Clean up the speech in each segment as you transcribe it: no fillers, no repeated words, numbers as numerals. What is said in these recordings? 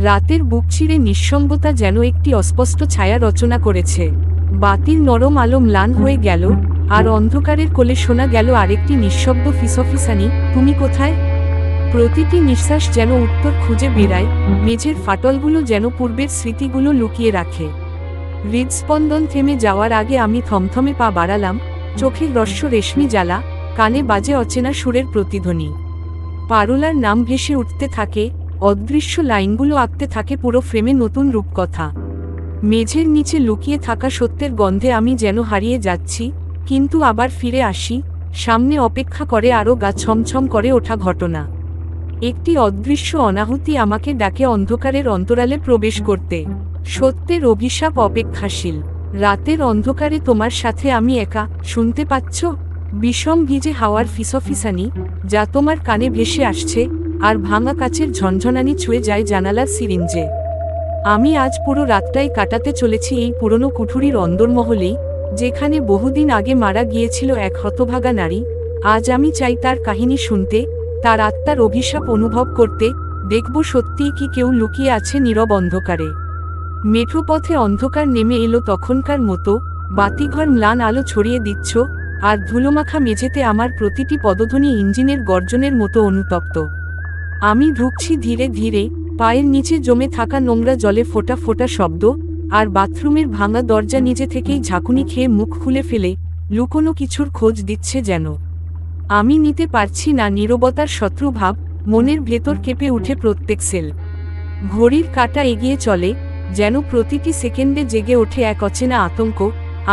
রাতের বুক চিরে নিঃসঙ্গতা যেন একটি অস্পষ্ট ছায়া রচনা করেছে। বাতির নরম আলো ম্লান হয়ে গেল, আর অন্ধকারের কোলে শোনা গেল আরেকটি নিঃশব্দ ফিসফিসানি, তুমি কোথায়? প্রতিটি নিঃশ্বাস যেন উত্তর খুঁজে বেড়ায়, মেঝের ফাটলগুলো যেন পূর্বের স্মৃতিগুলো লুকিয়ে রাখে। হৃদস্পন্দন থেমে যাওয়ার আগে আমি থমথমে পা বাড়ালাম, চোখের রস্য রেশমি জ্বালা, কানে বাজে অচেনা সুরের প্রতিধ্বনি। পারুলার নাম ভেসে উঠতে থাকে, অদৃশ্য লাইনগুলো আঁকতে থাকে পুরো ফ্রেমে নতুন রূপকথা। মেঝের নিচে লুকিয়ে থাকা সত্যের গন্ধে আমি যেন হারিয়ে যাচ্ছি, কিন্তু আবার ফিরে আসি। সামনে অপেক্ষা করে আরও গা ছমছম করে ওঠা ঘটনা। একটি অদৃশ্য অনাহুতি আমাকে ডাকে অন্ধকারের অন্তরালে প্রবেশ করতে। সত্যের অভিশাপ অপেক্ষাশীল। রাতের অন্ধকারে তোমার সাথে আমি একা, শুনতে পাচ্ছ? বিষম ভিজে হাওয়ার ফিসফিসানি, যা তোমার কানে ভেসে আসছে, আর ভাঙা কাচের ঝনঝনানি ছুঁয়ে যায় জানালার সিরিঞ্জে। আমি আজ পুরো রাতটাই কাটাতে চলেছি এই পুরনো কুঠুরির অন্দরমহলেই, যেখানে বহুদিন আগে মারা গিয়েছিল এক হতভাগা নারী। আজ আমি চাই তার কাহিনী শুনতে, তার আত্মার অভিশাপ অনুভব করতে, দেখব সত্যিই কি কেউ লুকিয়ে আছে নীরব অন্ধকারে। মেঠো পথে অন্ধকার নেমে এলো তখনকার মতো, বাতিঘর ম্লান আলো ছড়িয়ে দিচ্ছ, আর ধুলোমাখা মেঝেতে আমার প্রতিটি পদধ্বনি ইঞ্জিনের গর্জনের মতো অনুতপ্ত। আমি ঢুকছি ধীরে ধীরে, পায়ের নিচে জমে থাকা নোংরা জলে ফোঁটা ফোঁটা শব্দ, আর বাথরুমের ভাঙা দরজা নিজে থেকেই ঝাঁকুনি খেয়ে মুখ খুলে ফেলে, লুকোনো কিছুর খোঁজ দিচ্ছে যেন। আমি নিতে পারছি না নীরবতার শত্রুভাব, মনের ভেতর কেঁপে উঠে প্রত্যেক সেল। ঘড়ির কাঁটা এগিয়ে চলে, যেন প্রতিটি সেকেন্ডে জেগে ওঠে এক অচেনা আতঙ্ক।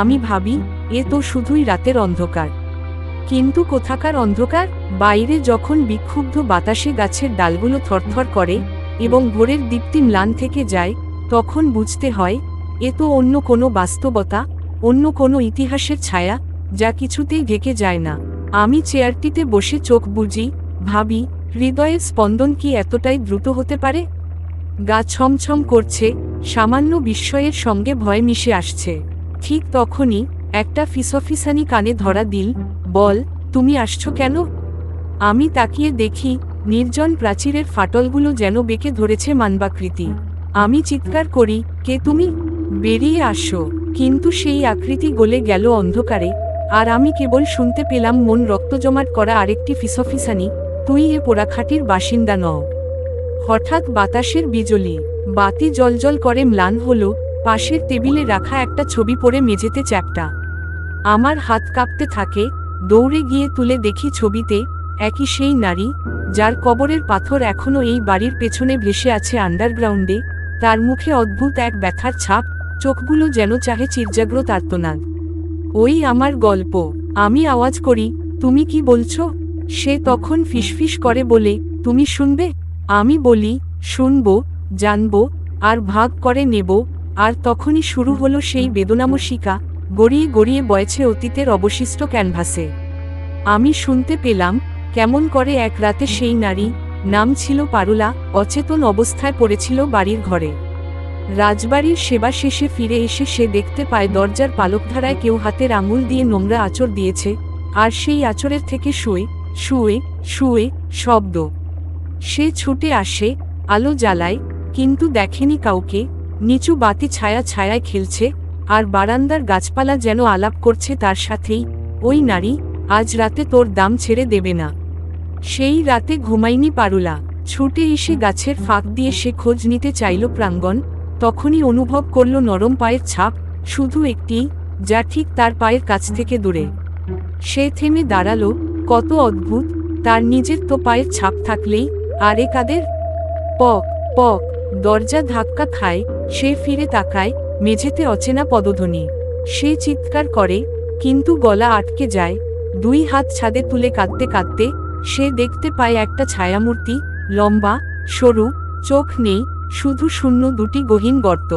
আমি ভাবি, এ তো শুধুই রাতের অন্ধকার। কিন্তু কোথাকার অন্ধকার? বাইরে যখন বিক্ষুব্ধ বাতাসে গাছের ডালগুলো থরথর করে, এবং ভোরের দীপ্তি ম্লান থেকে যায়, তখন বুঝতে হয়, এ তো অন্য কোনো বাস্তবতা, অন্য কোনো ইতিহাসের ছায়া, যা কিছুতেই ঢেকে যায় না। আমি চেয়ারটিতে বসে চোখ বুজি, ভাবি, হৃদয়ের স্পন্দন কি এতটাই দ্রুত হতে পারে? গা ছমছম করছে, সামান্য বিস্ময়ের সঙ্গে ভয় মিশে আসছে। ঠিক তখনই একটা ফিসফিসানি কানে ধরা দিল, বল, তুমি আসছো কেন? আমি তাকিয়ে দেখি, নির্জন প্রাচীরের ফাটলগুলো যেন বেঁকে ধরেছে মানবাকৃতি। আমি চিৎকার করি, কে তুমি? বেরিয়ে আসো। কিন্তু সেই আকৃতি গলে গেল অন্ধকারে, আর আমি কেবল শুনতে পেলাম মন রক্তজমাট করা আরেকটি ফিসফিসানি, তুই এ পোড়াখাটির বাসিন্দা নও। হঠাৎ বাতাসের বিজলি, বাতি জ্বলজ্বল করে ম্লান হলো, পাশের টেবিলে রাখা একটা ছবি পড়ে মেঝেতে চ্যাপ্টা। আমার হাত কাঁপতে থাকে, দৌড়ে গিয়ে তুলে দেখি ছবিতে একই সেই নারী, যার কবরের পাথর এখনও এই বাড়ির পেছনে ভেসে আছে আন্ডারগ্রাউন্ডে। তার মুখে অদ্ভুত এক ব্যথার ছাপ, চোখগুলো যেন চাহে চিরজাগ্রত আর্তনাদ। ওই আমার গল্প। আমি আওয়াজ করি, তুমি কি বলছো? সে তখন ফিসফিস করে বলে, তুমি শুনবে? আমি বলি, শুনবো, জানবো, আর ভাগ করে নেব। আর তখনই শুরু হলো সেই বেদনামশিকা, গড়িয়ে গড়িয়ে বয়েছে অতীতের অবশিষ্ট ক্যানভাসে। আমি শুনতে পেলাম, কেমন করে এক রাতে সেই নারী, নাম ছিল পারুলা, অচেতন অবস্থায় পড়েছিল বাড়ির ঘরে। রাজবাড়ির সেবা শেষে ফিরে এসে সে দেখতে পায় দরজার পালকধারায় কেউ হাতের আঙুল দিয়ে নোংরা আঁচড় দিয়েছে, আর সেই আঁচড়ের থেকে শুয়ে শুয়ে শুয়ে শব্দ। সে ছুটে আসে, আলো জ্বালায়, কিন্তু দেখেনি কাউকে। নিচু বাতি ছায়া ছায়ায় খেলছে, আর বারান্দার গাছপালা যেন আলাপ করছে তার সাথেই, ওই নারী, আজ রাতে তোর দাম ছেড়ে দেবে না। সেই রাতে ঘুমায়নি পারুলা। ছুটে এসে গাছের ফাঁক দিয়ে সে খোঁজ নিতে চাইল প্রাঙ্গণ। তখনই অনুভব করল নরম পায়ের ছাপ, শুধু একটি, যা ঠিক তার পায়ের কাছ থেকে দূরে। সে থেমে দাঁড়ালো, কত অদ্ভুত, তার নিজের তো পায়ের ছাপ থাকলেই, আর এ কাদের? পক পক, দরজা ধাক্কা খায়, সে ফিরে তাকায়, মেঝেতে অচেনা পদধ্বনি। সে চিৎকার করে, কিন্তু গলা আটকে যায়। দুই হাত ছাদে তুলে কাঁদতে কাঁদতে সে দেখতে পায় একটা ছায়ামূর্তি, লম্বা, সরু, চোখ নেই, শুধু শূন্য দুটি গহীন গর্ত।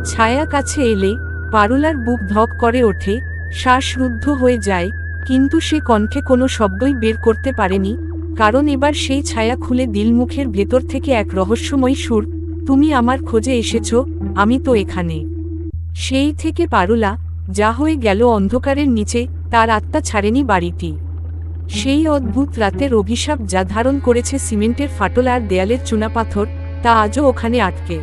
ছায়া কাছে এলে পারুলার বুক ধক করে ওঠে, শ্বাস রুদ্ধ হয়ে যায়, কিন্তু সে কণ্ঠে কোনো শব্দই বের করতে পারেনি, কারণ এবার সেই ছায়া খুলে দিল মুখের ভেতর থেকে এক রহস্যময় সুর, তুমি আমার খোঁজে এসেছ, আমি তো এখানে। সেই থেকে পারুলা, যা হয়ে গেল অন্ধকারের নিচে, তার আত্মা ছাড়েনি বাড়িটি। সেই অদ্ভুত রাতের অভিশাপ যা ধারণ করেছে সিমেন্টের ফাটল আর দেয়ালের চুনাপাথর, তা আজও ওখানে আটকে।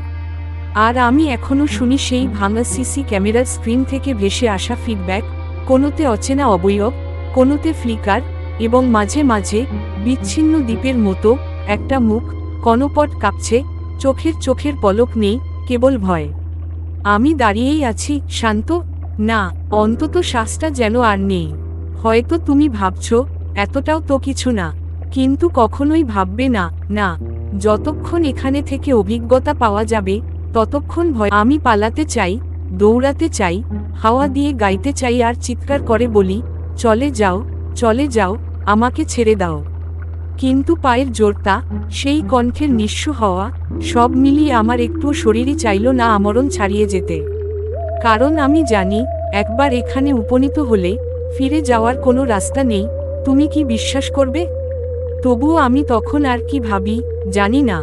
আর আমি এখনো শুনি সেই ভাঙা সিসি ক্যামেরার স্ক্রিন থেকে ভেসে আসা ফিডব্যাক, কোনোতে অচেনা অবয়ব, কোনোতে ফ্লিকার, এবং মাঝে মাঝে বিচ্ছিন্ন দ্বীপের মতো একটা মুখ, কনপট কাঁপছে, চোখের পলক নেই, কেবল ভয়। আমি দাঁড়িয়েই আছি, শান্ত। না, অন্তত শ্বাসটা যেন আর নেই। হয়তো তুমি ভাবছো এতটাও তো কিছু না, কিন্তু কখনোই ভাববে না। না, যতক্ষণ এখানে থেকে অভিজ্ঞতা পাওয়া যাবে ততক্ষণ ভয়। আমি পালাতে চাই, দৌড়াতে চাই, হাওয়া দিয়ে গাইতে চাই আর চিৎকার করে বলি, চলে যাও, চলে যাও, আমাকে ছেড়ে দাও। কিন্তু পায়ের জোরতা, সেই কণ্ঠের নিঃস্ব হওয়া, সব মিলিয়ে আমার একটুও শরীরই চাইল না আমরণ ছাড়িয়ে যেতে। কারণ আমি জানি, একবার এখানে উপনীত হলে ফিরে যাওয়ার কোনো রাস্তা নেই। তুমি কি বিশ্বাস করবে? তবুও আমি তখন আর কি ভাবি জানি না।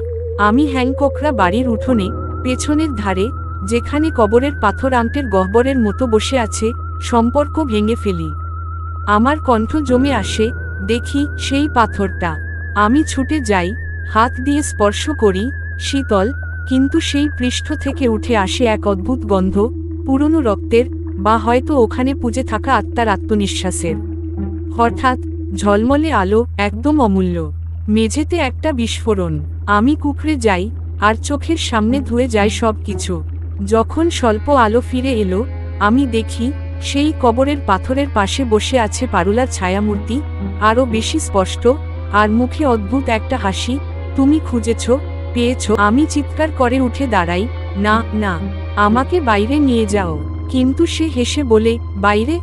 আমি হ্যাংককরা বাড়ির উঠোনে, পেছনের ধারে, যেখানে কবরের পাথর আংটের গহ্বরের মতো বসে আছে, সম্পর্ক ভেঙে ফেলি। আমার কণ্ঠ জমে আসে, দেখি সেই পাথরটা। আমি ছুটে যাই, হাত দিয়ে স্পর্শ করি, শীতল, কিন্তু সেই পৃষ্ঠ থেকে উঠে আসে এক অদ্ভুত গন্ধ, পুরনো রক্তের, বা হয়তো ওখানে পুজে থাকা আত্মার আত্মনিঃশ্বাসের। হঠাৎ ঝলমলে আলো, একদম অমূল্য। মেঝেতে একটা বিস্ফোরণ। আমি কুঁকড়ে যাই, আর চোখের সামনে ধুয়ে যায় সব কিছু। যখন স্বল্প আলো ফিরে এলো, আমি দেখি সেই কবরের পাথরের পাশে বসে আছে পারুলার ছায়ামূর্তি, আরও বেশি স্পষ্ট, আর মুখে অদ্ভুত একটা হাসি। তুমি খুঁজেছ, পেয়েছ। আমি চিৎকার করে উঠে দাঁড়াই, না না, আমাকে বাইরে নিয়ে যাও। কিন্তু সে হেসে বলে, বাইরে?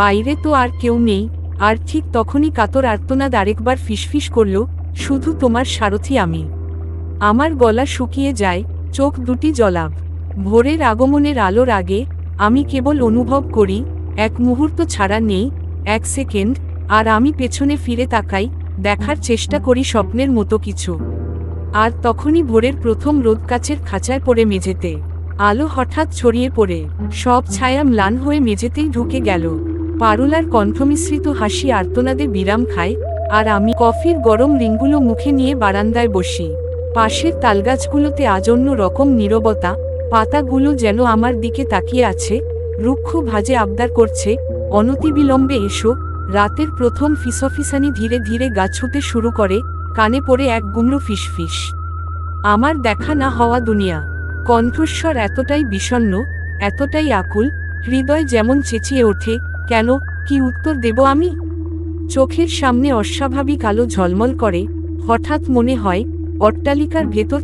বাইরে তো আর কেউ নেই। আর ঠিক তখনই কাতর আর্তনাদ আরেকবার ফিসফিস করল, শুধু তোমার সারথি আমি। আমার গলা শুকিয়ে যায়, চোখ দুটি জলাভ। ভোরের আগমনের আলোর আগে আমি কেবল অনুভব করি, এক মুহূর্ত ছাড়া নেই, এক সেকেন্ড। আর আমি পেছনে ফিরে তাকাই, দেখার চেষ্টা করি স্বপ্নের মতো কিছু। আর তখনই ভোরের প্রথম রোদ কাচের খাঁচায় পড়ে মেঝেতে। আলো হঠাৎ ছড়িয়ে পড়ে, সব ছায়া ম্লান হয়ে মেঝেতেই ঢুকে গেল। পারুলার কণ্ঠমিশ্রিত হাসি আর্তনাদে বিরাম খায়, আর আমি কফির গরম রিংগুলো মুখে নিয়ে বারান্দায় বসি। পাশের তালগাছগুলোতে আজ অন্য রকম নীরবতা, পাতাগুলো যেন আমার দিকে তাকিয়ে আছে, রুক্ষ ভাজে আবদার করছে, অনতিবিলম্বে এসো। রাতের প্রথম ফিসফিসানি ধীরে ধীরে গা ছুঁতে শুরু করে, কানে পড়ে এক গুমড়ো ফিসফিস। আমার দেখা না হওয়া দুনিয়া। কণ্ঠস্বর এতটাই বিষণ্ণ, এতটাই আকুল, হৃদয় যেমন চেঁচিয়ে ওঠে, কেন, কি উত্তর দেব আমি? চোখের সামনে অস্বাভাবিক আলো ঝলমল করে। হঠাৎ মনে হয়, অট্টালিকার ভেতর